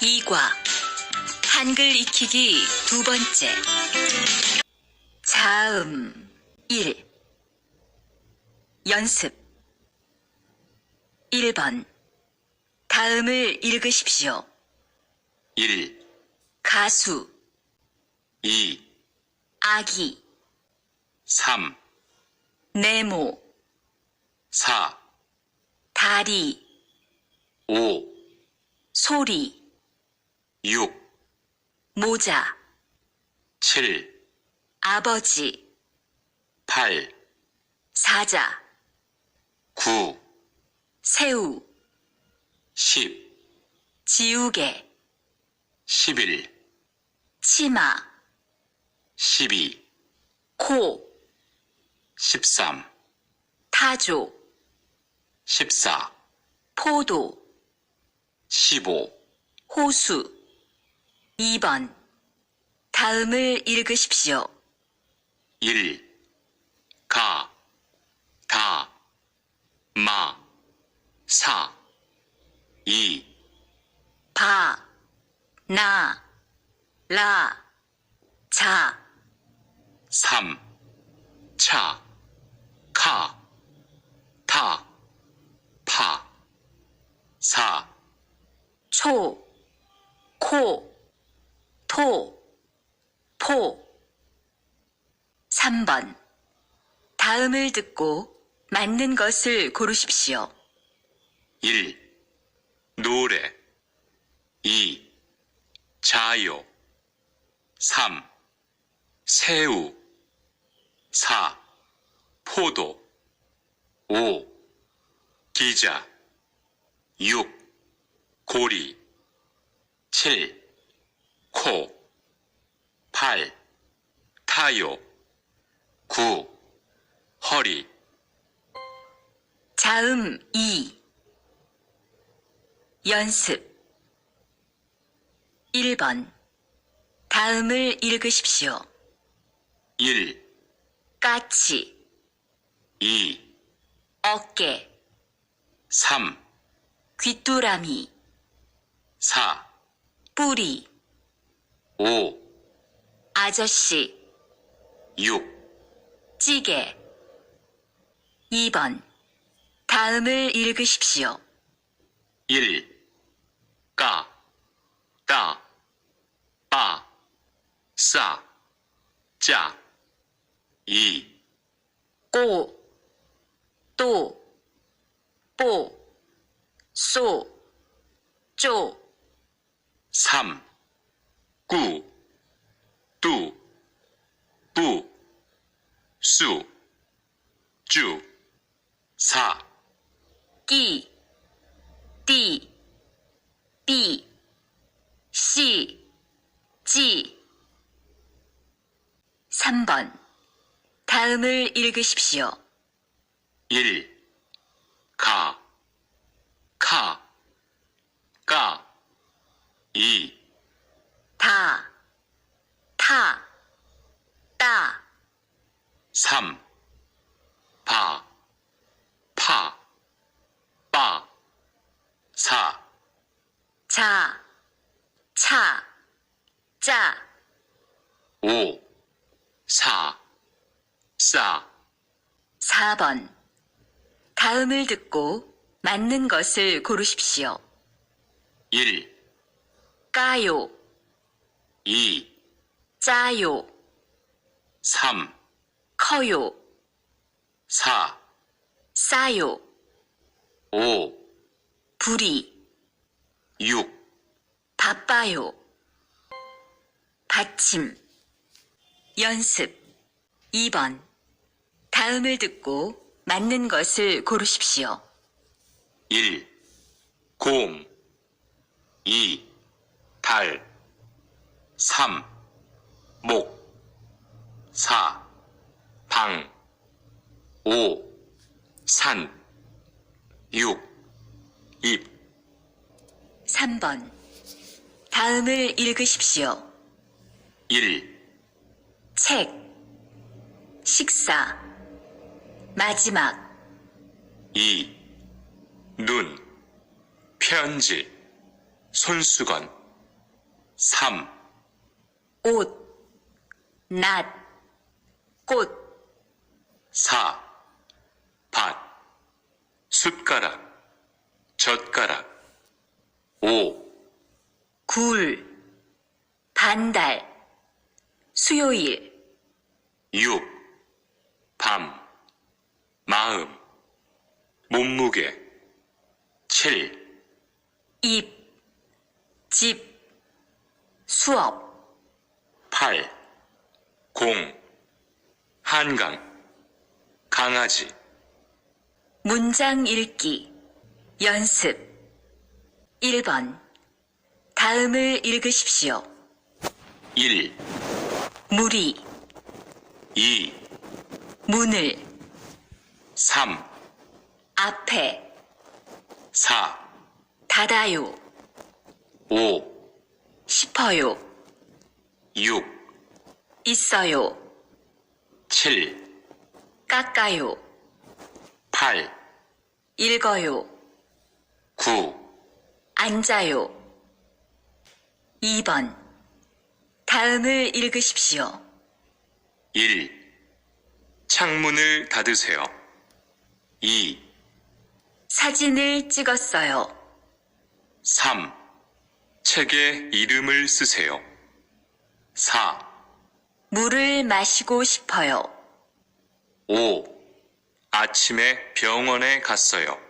2과 한글 익히기 두 번째. 자음 1. 연습 1번. 다음을 읽으십시오. 1, 가수, 2, 아기, 3, 네모, 4, 다리, 5, 소리, 6, 모자, 7, 아버지, 8, 사자, 9, 새우, 10, 지우개, 11, 치마, 12, 코, 13, 타조, 14, 포도, 15, 호수. 2번. 다음을 읽으십시오. 1, 가, 다, 마, 사, 2, 바, 나, 라, 자, 3, 차, 카, 타, 파, 4, 초, 코, 토, 포. 3번. 다음을 듣고 맞는 것을 고르십시오. 1. 노래 2. 자요 3. 새우 4. 포도 5. 기자 6. 고리 7. 코 8. 타요 9. 허리. 자음 2. 연습 1번. 다음을 읽으십시오. 1. 까치, 2. 어깨, 3. 귀뚜라미, 4. 뿌리, 5. 아저씨, 6. 찌개. 2번. 다음을 읽으십시오. 1. 까, 따, 빠, 싸, 짜. 2. 꼬, 또, 뽀, 쏘, 쪼. 3. 꾸, 뚜, 뿌, 수, 쭈. 4. 끼, 띠, 삐, 씨, 찌. 3번. 다음을 읽으십시오. 1. 가, 카, 까. 2. 다, 타, 따. 3. 파, 파, 빠. 4. 자, 차, 짜. 5. 사, 싸. 4번. 다음을 듣고 맞는 것을 고르십시오. 1. 까요, 2. 짜요, 3. 커요, 4. 싸요, 5. 부리, 6. 바빠요. 받침. 연습 2번. 다음을 듣고 맞는 것을 고르십시오. 1. 곰 2. 달 3. 목 4. 방 5. 산 6. 잎 3번. 다음을 읽으십시오. 1. 책, 식사, 마지막. 2. 눈 편지 손수건 3, 옷, 낫, 꽃, 4, 밭, 숟가락, 젓가락. 5, 굴, 반달, 수요일, 6, 밤, 마음, 몸무게. 7, 입, 집, 수업, 8, 공, 한강, 강아지. 문장 읽기, 연습. 1번. 다음을 읽으십시오. 1, 무리, 2, 문을, 3, 앞에, 4, 닫아요, 5, 싶어요, 6, 있어요, 7, 깎아요, 8, 읽어요, 9, 앉아요. 2번. 다음을 읽으십시오. 1. 창문을 닫으세요. 2, 사진을 찍었어요. 3. 책에 이름을 쓰세요. 4, 물을 마시고 싶어요. 5. 아침에 병원에 갔어요.